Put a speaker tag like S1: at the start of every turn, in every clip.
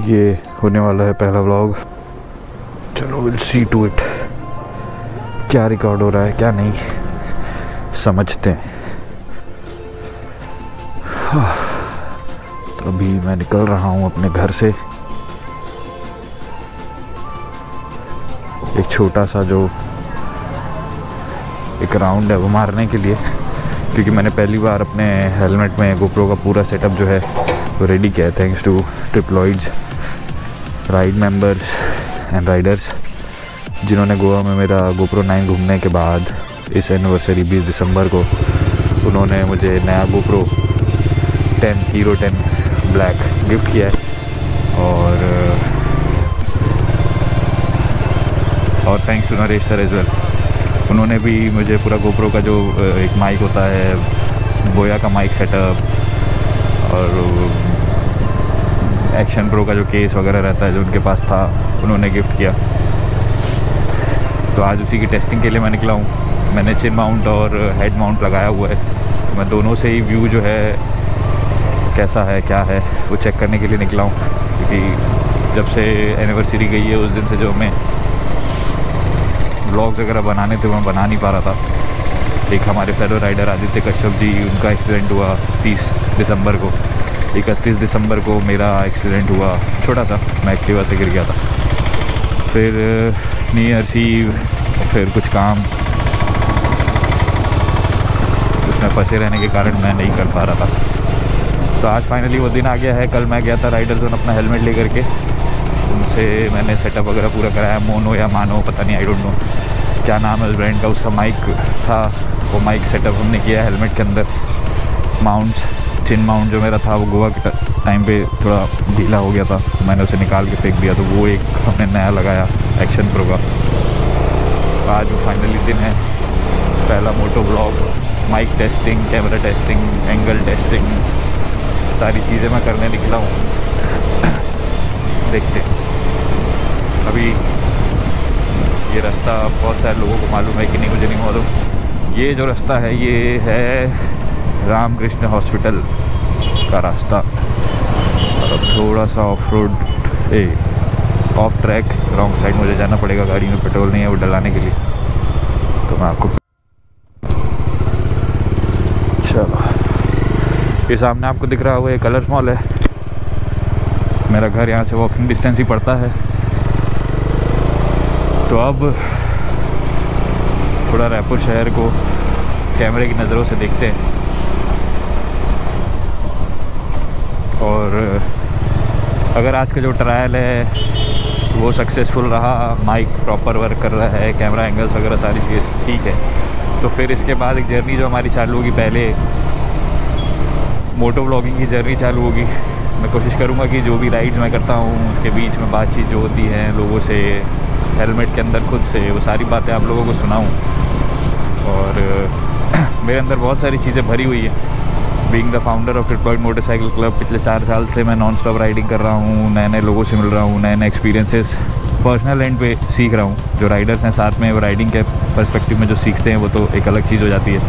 S1: ये होने वाला है पहला व्लॉग। चलो विल सी टू इट, क्या रिकॉर्ड हो रहा है क्या नहीं समझते हैं। तो अभी मैं निकल रहा हूँ अपने घर से। एक छोटा सा जो एक राउंड है वो मारने के लिए, क्योंकि मैंने पहली बार अपने हेलमेट में गोप्रो का पूरा सेटअप जो है वो रेडी किया है, thanks to Triploids ride members and riders, जिन्होंने गोवा में मेरा गोप्रो 9 घूमने के बाद इस एनिवर्सरी 20 दिसंबर को उन्होंने मुझे नया गोप्रो 10 हीरो 10 ब्लैक गिफ्ट किया है। और thanks to Naresh sir as well, उन्होंने भी मुझे पूरा गोप्रो का जो एक माइक होता है, बोया का माइक सेटअप और एक्शन प्रो का जो केस वगैरह रहता है जो उनके पास था, उन्होंने गिफ्ट किया। तो आज उसी की टेस्टिंग के लिए मैं निकला हूँ। मैंने चिन माउंट और हेड माउंट लगाया हुआ है, मैं दोनों से ही व्यू जो है कैसा है क्या है वो चेक करने के लिए निकला हूँ, क्योंकि जब से एनिवर्सरी गई है उस दिन से जो मैं ब्लॉग्स वगैरह बनाने थे मैं बना नहीं पा रहा था। एक हमारे फेलो राइडर आदित्य कश्यप जी, उनका एक्सीडेंट हुआ 30 दिसंबर को, 31 दिसंबर को मेरा एक्सीडेंट हुआ, छोटा था, मैं एक्टिवा से गिर गया था। फिर न्यू ईयर्स ईव, फिर कुछ काम उसमें फंसे रहने के कारण मैं नहीं कर पा रहा था। तो आज फाइनली वो दिन आ गया है। कल मैं गया था राइडर जोन अपना हेलमेट लेकर के, उनसे मैंने सेटअप वगैरह पूरा कराया। मोनो या मानो पता नहीं, आई डोंट नो क्या नाम है उस ब्रांड का, उसका माइक था, वो माइक सेटअप हमने किया हेलमेट के अंदर। माउंट्स, चिन माउंट जो मेरा था वो गोवा के टाइम पे थोड़ा ढीला हो गया था, तो मैंने उसे निकाल के फेंक दिया, तो वो एक हमने नया लगाया एक्शन प्रो का। आज वो फाइनली दिन है, पहला moto blog, mic testing, camera testing, angle testing, सारी चीज़ें मैं करने निकला हूँ। देखते अभी ये रास्ता बहुत सारे लोगों को मालूम है कि नहीं मुझे नहीं मालूम। ये जो रास्ता है ये है रामकृष्ण हॉस्पिटल का रास्ता, और थोड़ा सा of road of track wrong side मुझे जाना पड़ेगा, गाड़ी में पेट्रोल नहीं है वो डलाने के लिए। तो मैं आपको चलो, ये सामने आपको दिख रहा हुआ ये कलर्स मॉल है, मेरा घर यहाँ से वॉकिंग डिस्टेंस ही पड़ता है। तो अब थोड़ा रायपुर शहर को कैमरे की नज़रों से देखते हैं, और अगर आज का जो ट्रायल है वो सक्सेसफुल रहा, माइक प्रॉपर वर्क कर रहा है, कैमरा एंगल्स वगैरह सारी चीज़ ठीक है, तो फिर इसके बाद एक जर्नी जो हमारी चालू होगी, पहले मोटो व्लॉगिंग की जर्नी चालू होगी। मैं कोशिश करूँगा कि जो भी राइड्स मैं करता हूँ उसके बीच में बातचीत जो होती है लोगों से, हेलमेट के अंदर खुद से, वो सारी बातें आप लोगों को सुनाऊँ। और मेरे अंदर बहुत सारी चीज़ें भरी हुई है। Being the founder of Triploid motorcycle club, पिछले 4 साल से मैं नॉन स्टॉप राइडिंग कर रहा हूँ, नए नए लोगों से मिल रहा हूँ, नए नए एक्सपीरियंसेस पर्सनल एंड पे सीख रहा हूँ। जो राइडर्स हैं साथ में, वो राइडिंग के पर्सपेक्टिव में जो सीखते हैं वो तो एक अलग चीज़ हो जाती है।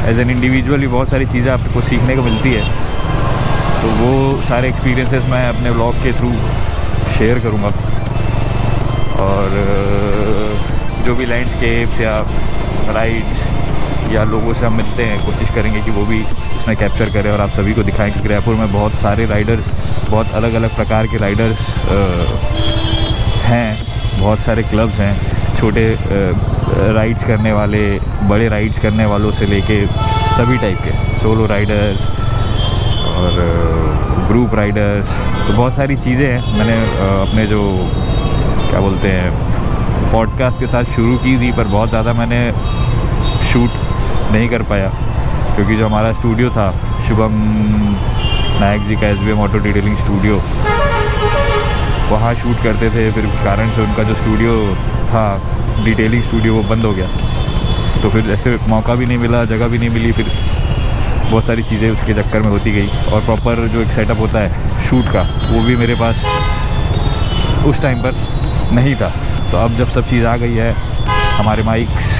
S1: एज एन इंडिविजुअल भी बहुत सारी चीज़ें आपको सीखने को मिलती है, तो वो सारे एक्सपीरियंसेस मैं अपने व्लॉग के थ्रू शेयर करूँगा। और जो भी लैंडस्केप्स या राइड्स या लोगों से हम मिलते हैं, कोशिश करेंगे कि वो भी इसमें कैप्चर करें और आप सभी को दिखाएं, क्योंकि रायपुर में बहुत सारे राइडर्स, बहुत अलग अलग प्रकार के राइडर्स हैं, बहुत सारे क्लब्स हैं, छोटे राइड्स करने वाले, बड़े राइड्स करने वालों से लेके सभी टाइप के, सोलो राइडर्स और ग्रुप राइडर्स, तो बहुत सारी चीज़ें हैं। मैंने अपने जो क्या बोलते हैं पॉडकास्ट के साथ शुरू की थी, पर बहुत ज़्यादा मैंने शूट नहीं कर पाया, क्योंकि जो हमारा स्टूडियो था शुभम नायक जी का SBM ऑटो डिटेलिंग स्टूडियो, वहाँ शूट करते थे, फिर कारण से उनका जो स्टूडियो था डिटेलिंग स्टूडियो वो बंद हो गया, तो फिर ऐसे मौका भी नहीं मिला, जगह भी नहीं मिली, फिर बहुत सारी चीज़ें उसके चक्कर में होती गई। और प्रॉपर जो एक सेटअप होता है शूट का वो भी मेरे पास उस टाइम पर नहीं था। तो अब जब सब चीज़ आ गई है, हमारे माइक्स,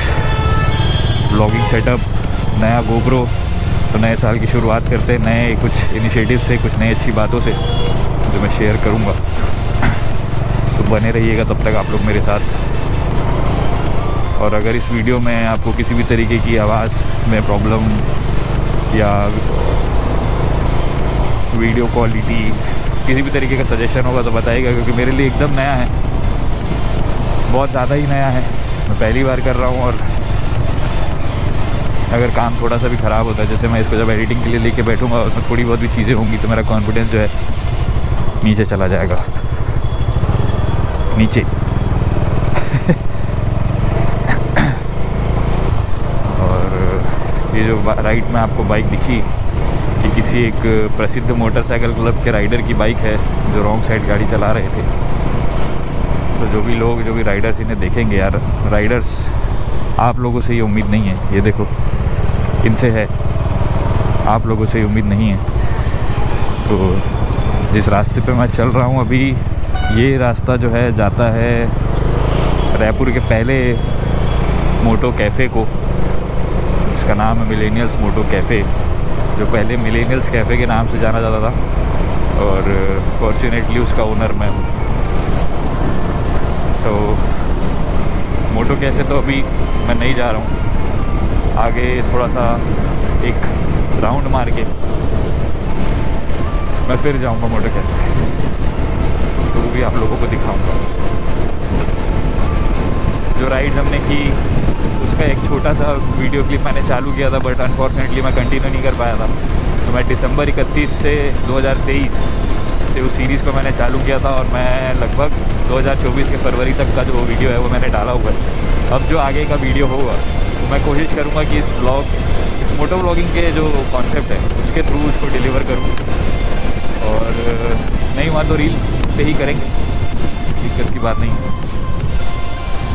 S1: व्लॉगिंग सेटअप, नया गोप्रो, तो नए साल की शुरुआत करते हैं नए कुछ इनिशिएटिव से, कुछ नई अच्छी बातों से जो मैं शेयर करूँगा। तो बने रहिएगा तब तक आप लोग मेरे साथ। और अगर इस वीडियो में आपको किसी भी तरीके की आवाज़ में प्रॉब्लम या वीडियो क्वालिटी किसी भी तरीके का सजेशन होगा तो बताइएगा, क्योंकि मेरे लिए एकदम नया है, बहुत ज़्यादा ही नया है। मैं पहली बार कर रहा हूँ और अगर काम थोड़ा सा भी ख़राब होता है, जैसे मैं इसको जब एडिटिंग के लिए लेके बैठूँगा उसमें थोड़ी बहुत भी चीज़ें होंगी तो मेरा कॉन्फिडेंस जो है नीचे चला जाएगा, नीचे। और ये जो राइट में आपको बाइक दिखी, ये किसी एक प्रसिद्ध मोटरसाइकिल क्लब के राइडर की बाइक है जो रॉन्ग साइड गाड़ी चला रहे थे। तो जो भी राइडर्स इन्हें देखेंगे, यार राइडर्स आप लोगों से ये उम्मीद नहीं है, ये देखो इनसे है, आप लोगों से ये उम्मीद नहीं है। तो जिस रास्ते पे मैं चल रहा हूँ अभी, ये रास्ता जो है जाता है रायपुर के पहले मोटो कैफ़े को, जिसका नाम है मिलेनियल्स मोटो कैफ़े, जो पहले मिलेनियल्स कैफ़े के नाम से जाना जाता था और फॉर्चुनेटली उसका ओनर मैं हूँ। तो मोटो कैफ़े तो अभी मैं नहीं जा रहा हूँ, आगे थोड़ा सा एक राउंड मार के मैं फिर जाऊँगा मोटो कैफ़े, तो वो भी आप लोगों को दिखाऊँगा। जो राइड्स हमने की उसका एक छोटा सा वीडियो क्लिप मैंने चालू किया था, बट अनफॉर्चुनेटली मैं कंटिन्यू नहीं कर पाया था। तो मैं दिसंबर 31 से 2023 से उस सीरीज़ को मैंने चालू किया था और मैं लगभग 2024 के फरवरी तक का जो वीडियो है वो मैंने डाला हुआ है। अब जो आगे का वीडियो होगा तो मैं कोशिश करूँगा कि इस मोटो ब्लॉगिंग के जो कॉन्सेप्ट है उसके थ्रू उसको डिलीवर करूँ, और नहीं हुआ तो रील पे ही करेंगे, दिक्कत की बात नहीं है।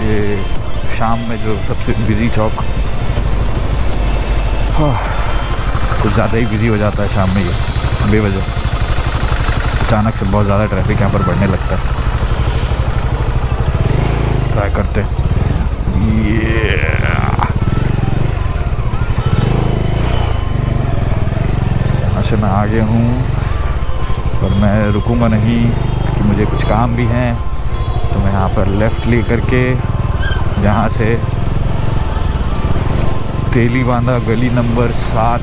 S1: ये शाम में जो सबसे बिज़ी चौक, कुछ ज़्यादा ही बिज़ी हो जाता है शाम में ये बेवजह, अचानक से बहुत ज़्यादा ट्रैफिक यहाँ पर बढ़ने लगता है। ट्राई करते हैं। यहाँ से मैं आगे हूँ पर मैं रुकूँगा नहीं क्योंकि मुझे कुछ काम भी हैं। तो मैं यहाँ पर लेफ़्ट ले करके जहाँ से तेली बांधा गली नंबर 7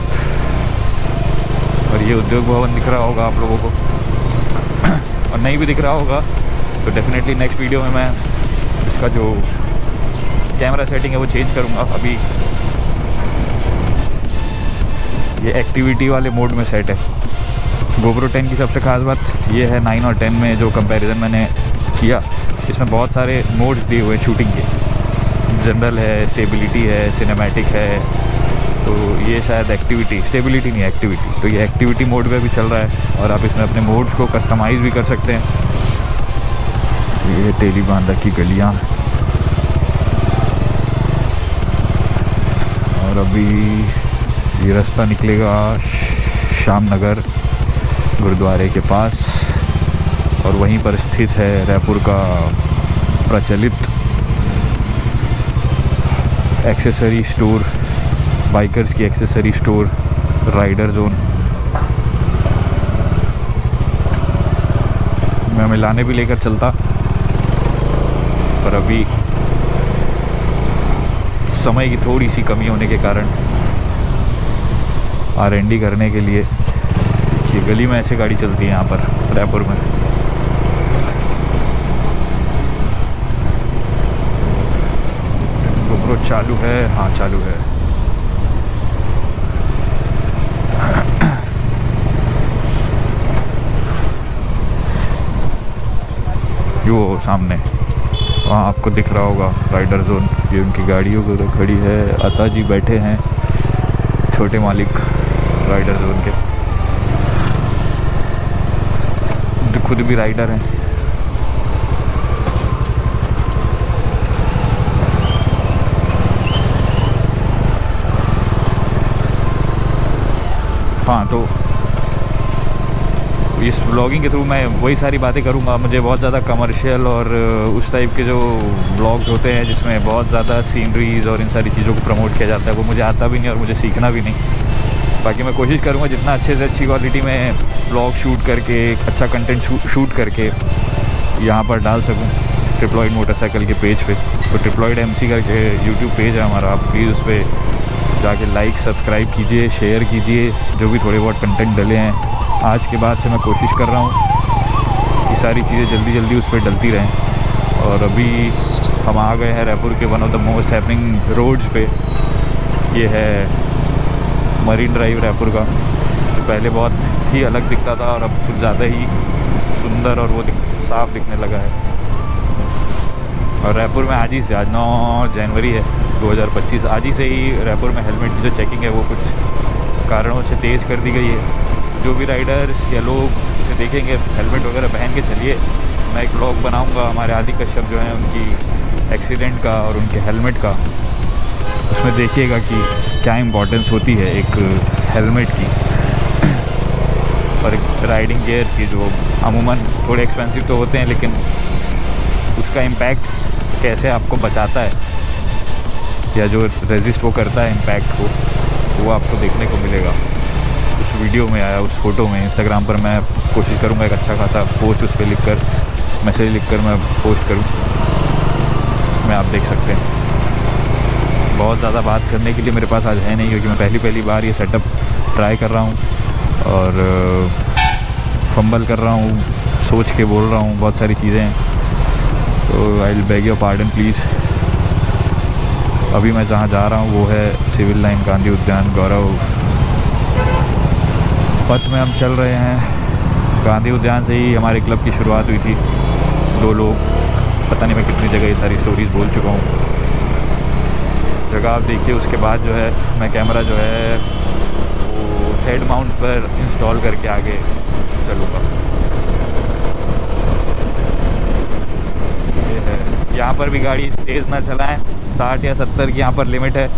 S1: और ये उद्योग भवन दिख रहा होगा आप लोगों को, और नहीं भी दिख रहा होगा तो डेफिनेटली नेक्स्ट वीडियो में मैं इसका जो कैमरा सेटिंग है वो चेंज करूँगा। अभी ये एक्टिविटी वाले मोड में सेट है। GoPro 10 की सबसे खास बात ये है, 9 और 10 में जो कंपैरिजन मैंने किया, इसमें बहुत सारे मोड्स दिए हुए हैं शूटिंग के। जनरल है, स्टेबिलिटी है, सिनेमैटिक है, तो ये शायद एक्टिविटी, स्टेबिलिटी नहीं एक्टिविटी, तो ये एक्टिविटी मोड में भी चल रहा है और आप इसमें अपने मोड्स को कस्टमाइज़ भी कर सकते हैं। ये तेली बांधा की गलियाँ, और अभी ये रास्ता निकलेगा श्याम नगर गुरुद्वारे के पास, और वहीं पर स्थित है रायपुर का प्रचलित एक्सेसरी स्टोर, बाइकर्स की एक्सेसरी स्टोर राइडर जोन। मैं मिलाने भी लेकर चलता, पर अभी समय की थोड़ी सी कमी होने के कारण R&D करने के लिए, ये गली में ऐसे गाड़ी चलती है यहाँ पर रायपुर में। GoPro चालू है? हाँ चालू है। यो सामने वहाँ आपको दिख रहा होगा राइडर जोन, ये उनकी गाड़ियों को तो खड़ी है। अता जी बैठे हैं, छोटे मालिक राइडर जोन के, खुद भी राइडर हैं। हाँ, तो इस व्लॉगिंग के थ्रू मैं वही सारी बातें करूँगा। मुझे बहुत ज़्यादा कमर्शियल और उस टाइप के जो व्लॉग्स होते हैं जिसमें बहुत ज़्यादा सीनरीज और इन सारी चीज़ों को प्रमोट किया जाता है, वो मुझे आता भी नहीं और मुझे सीखना भी नहीं। बाकी मैं कोशिश करूँगा जितना अच्छे से अच्छी क्वालिटी में ब्लॉग शूट करके अच्छा कंटेंट शूट करके यहाँ पर डाल सकूँ ट्रिप्लॉइड मोटरसाइकिल के पेज पे। तो ट्रिप्लॉइड MC करके यूट्यूब पेज है हमारा, आप प्लीज़ उस पर जाके लाइक सब्सक्राइब कीजिए, शेयर कीजिए। जो भी थोड़े बहुत कंटेंट डले हैं आज के बाद से मैं कोशिश कर रहा हूँ कि सारी चीज़ें जल्दी जल्दी उस पर डलती रहें। और अभी हम आ गए हैं रायपुर के one of the most happening roads पे। ये है मरीन ड्राइव रायपुर का, तो पहले बहुत ही अलग दिखता था और अब कुछ ज़्यादा ही सुंदर और वो साफ दिखने लगा है। और रायपुर में आज ही से, आज 9 जनवरी है 2025, आज ही से ही रायपुर में हेलमेट की जो चेकिंग है वो कुछ कारणों से तेज़ कर दी गई है। जो भी राइडर्स या लोग इसे देखेंगे हेलमेट वगैरह पहन के चलिए। मैं एक ब्लॉग बनाऊंगा हमारे आदि कश्यप जो हैं उनकी एक्सीडेंट का और उनके हेलमेट का। उसमें देखिएगा कि क्या इम्पोर्टेंस होती है एक हेलमेट की और एक राइडिंग गियर की, जो अमूमन थोड़े एक्सपेंसिव तो होते हैं लेकिन उसका इम्पैक्ट कैसे आपको बचाता है या जो रेजिस्ट वो करता है इम्पैक्ट को, वो आपको देखने को मिलेगा उस वीडियो में आया, उस फ़ोटो में। इंस्टाग्राम पर मैं कोशिश करूँगा एक अच्छा खासा पोस्ट उस पर लिखकर, मैसेज लिखकर मैं पोस्ट करूँ, उसमें आप देख सकते हैं। बहुत ज़्यादा बात करने के लिए मेरे पास आज है नहीं, क्योंकि मैं पहली बार ये सेटअप ट्राई कर रहा हूँ और फंबल कर रहा हूँ, सोच के बोल रहा हूँ बहुत सारी चीज़ें हैं। तो I will bag your pardon please. अभी मैं जहाँ जा रहा हूँ वो है सिविल लाइन गांधी उद्यान गौरव पथ में हम चल रहे हैं। गांधी उद्यान से ही हमारे क्लब की शुरुआत हुई थी। 2 लोग, पता नहीं मैं कितनी जगह ये सारी स्टोरीज़ बोल चुका हूँ। जगह आप देखिए, उसके बाद जो है मैं कैमरा जो है वो हेड माउंट पर इंस्टॉल करके आगे चलूँगा। ये है, यहाँ पर भी गाड़ी तेज़ ना चलाएं, 60 या 70 की यहाँ पर लिमिट है।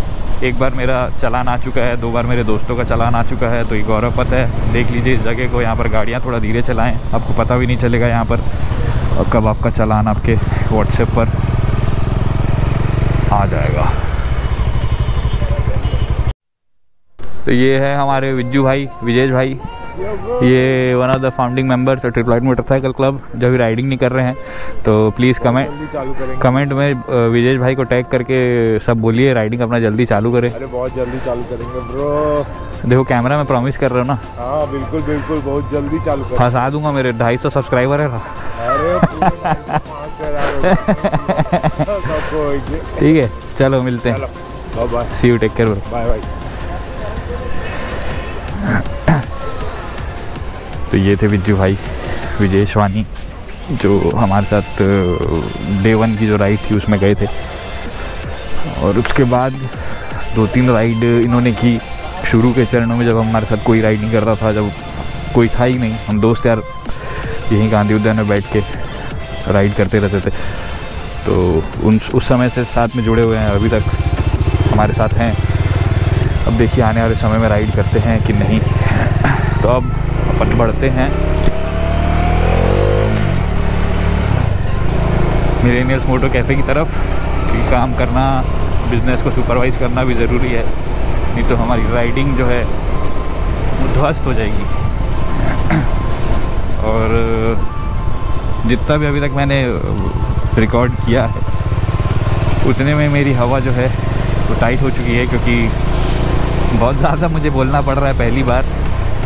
S1: एक बार मेरा चालान आ चुका है, 2 बार मेरे दोस्तों का चालान आ चुका है। तो ये गौरव पथ है, देख लीजिए इस जगह को। यहाँ पर गाड़ियाँ थोड़ा धीरे चलाएं, आपको पता भी नहीं चलेगा यहाँ पर और कब आपका चालान आपके व्हाट्सएप पर आ जाएगा। तो ये है हमारे विज्जू भाई, विजेश भाई, ये one of the founding members of Triploid Motorcycle club. जो अभी राइडिंग नहीं कर रहे हैं तो प्लीज़ कमेंट में विजेश भाई को टैग करके सब बोलिए राइडिंग अपना जल्दी चालू करें।
S2: अरे बहुत जल्दी चालू करेंगे ब्रो।
S1: देखो कैमरा में प्रॉमिस कर रहे हो ना?
S2: हाँ बिल्कुल बिल्कुल, बहुत जल्दी चालू करेंगे।
S1: फंसा दूंगा, मेरे 250 सब्सक्राइबर है ना।
S2: अरे
S1: ठीक है, चलो मिलते हैं,
S2: bye bye,
S1: see you, take care,
S2: bye bye.
S1: तो ये थे विज्जू भाई, विजेश वानी, जो हमारे साथ डे 1 की जो राइड थी उसमें गए थे। और उसके बाद 2-3 राइड इन्होंने की शुरू के चरणों में, जब हमारे साथ कोई राइड नहीं कर रहा था, जब कोई था ही नहीं, हम दोस्त यार यहीं गांधी उद्यान में बैठ के राइड करते रहते थे। तो उस समय से साथ में जुड़े हुए हैं, अभी तक हमारे साथ हैं। अब देखिए आने वाले समय में राइड करते हैं कि नहीं। तो अब अपन बढ़ते हैं मिलेनियल्स मोटो कैफ़े की तरफ, क्योंकि काम करना, बिज़नेस को सुपरवाइज़ करना भी ज़रूरी है, नहीं तो हमारी राइडिंग जो है ध्वस्त हो जाएगी। और जितना भी अभी तक मैंने रिकॉर्ड किया है उतने में मेरी हवा जो है वो टाइट हो चुकी है, क्योंकि बहुत ज़्यादा मुझे बोलना पड़ रहा है पहली बार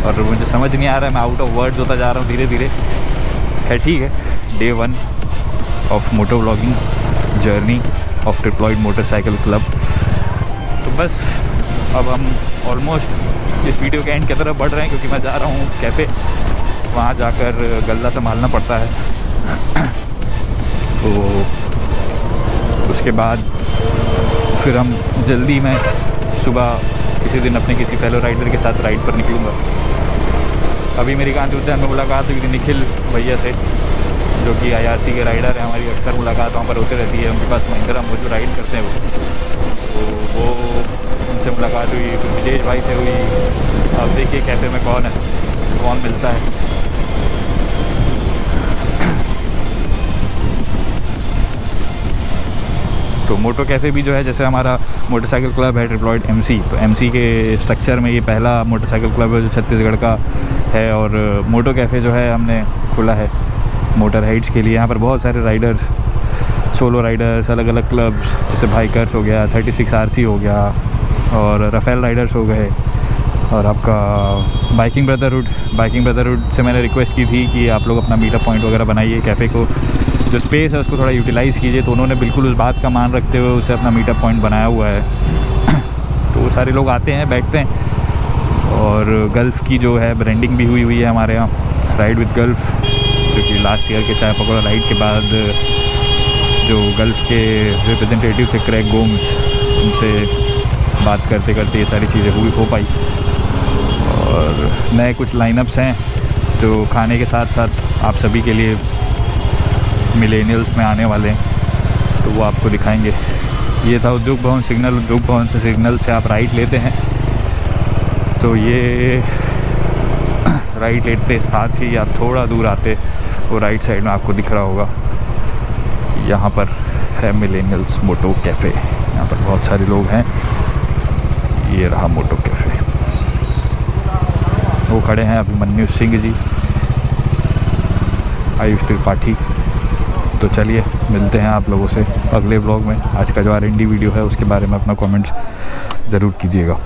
S1: और मुझे समझ नहीं आ रहा है, मैं आउट ऑफ वर्ड्स होता जा रहा हूँ धीरे धीरे। है ठीक है, day 1 of moto vlogging journey of Triploid Motorcycle Club. तो बस अब हम ऑलमोस्ट इस वीडियो के एंड की तरफ बढ़ रहे हैं, क्योंकि मैं जा रहा हूँ कैफ़े, वहाँ जाकर गल्ला संभालना पड़ता है। तो उसके बाद फिर हम जल्दी में सुबह किसी दिन अपने किसी फेलो राइडर के साथ राइड पर निकलूँगा। अभी मेरी गांधी उद्यान में मुलाकात हुई थी निखिल भैया से, जो कि IRC के राइडर हैं। हमारी अक्सर मुलाकात वहाँ पर होती रहती है, उनके पास महिंद्रा हम जो राइड करते हैं तो वो उनसे मुलाकात हुई। फिर विजेश भाई से हुई। अब देखिए कैफ़े में कौन है, कौन मिलता है। तो मोटो कैफ़े भी जो है, जैसे हमारा मोटरसाइकिल क्लब है ट्रिप्लॉइड MC, तो MC के स्ट्रक्चर में ये पहला मोटरसाइकिल क्लब है जो छत्तीसगढ़ का है। और मोटो कैफ़े जो है हमने खोला है मोटर राइड्स के लिए। यहाँ पर बहुत सारे राइडर्स, सोलो राइडर्स, अलग अलग क्लब्स, जैसे बाइकर्स हो गया, 36 RC हो गया, और रफेल राइडर्स हो गए, और आपका बाइकिंग ब्रदरहुड से मैंने रिक्वेस्ट की थी कि आप लोग अपना मीटअप पॉइंट वगैरह बनाइए, कैफ़े को जो स्पेस है उसको थोड़ा यूटिलाइज़ कीजिए। तो उन्होंने बिल्कुल उस बात का मान रखते हुए उसे अपना मीटअप पॉइंट बनाया हुआ है। तो सारे लोग आते हैं, बैठते हैं। और गल्फ़ की जो है ब्रांडिंग भी हुई है हमारे यहाँ, राइड विद गल्फ़, जो कि लास्ट ईयर के चाय पकौड़ा राइड के बाद जो गल्फ़ के रिप्रेजेंटेटिव थे क्रैग गोम्स, उनसे बात करते करते ये सारी चीज़ें हो पाई। और नए कुछ लाइनअप्स हैं जो खाने के साथ साथ आप सभी के लिए मिलेनियल्स में आने वाले हैं, तो वो आपको दिखाएंगे। ये था उद्योग भवन सिग्नल। उद्योग भवन से सिग्नल से आप राइट लेते हैं, तो ये राइट लेते साथ ही आप थोड़ा दूर आते वो राइट साइड में आपको दिख रहा होगा, यहाँ पर है मिलेनियल्स मोटो कैफ़े। यहाँ पर बहुत सारे लोग हैं। ये रहा मोटो कैफ़े, वो खड़े हैं अभिमन्यु सिंह जी, आयुष त्रिपाठी। तो चलिए मिलते हैं आप लोगों से अगले ब्लॉग में। आज का जो R&D वीडियो है उसके बारे में अपना कमेंट्स ज़रूर कीजिएगा।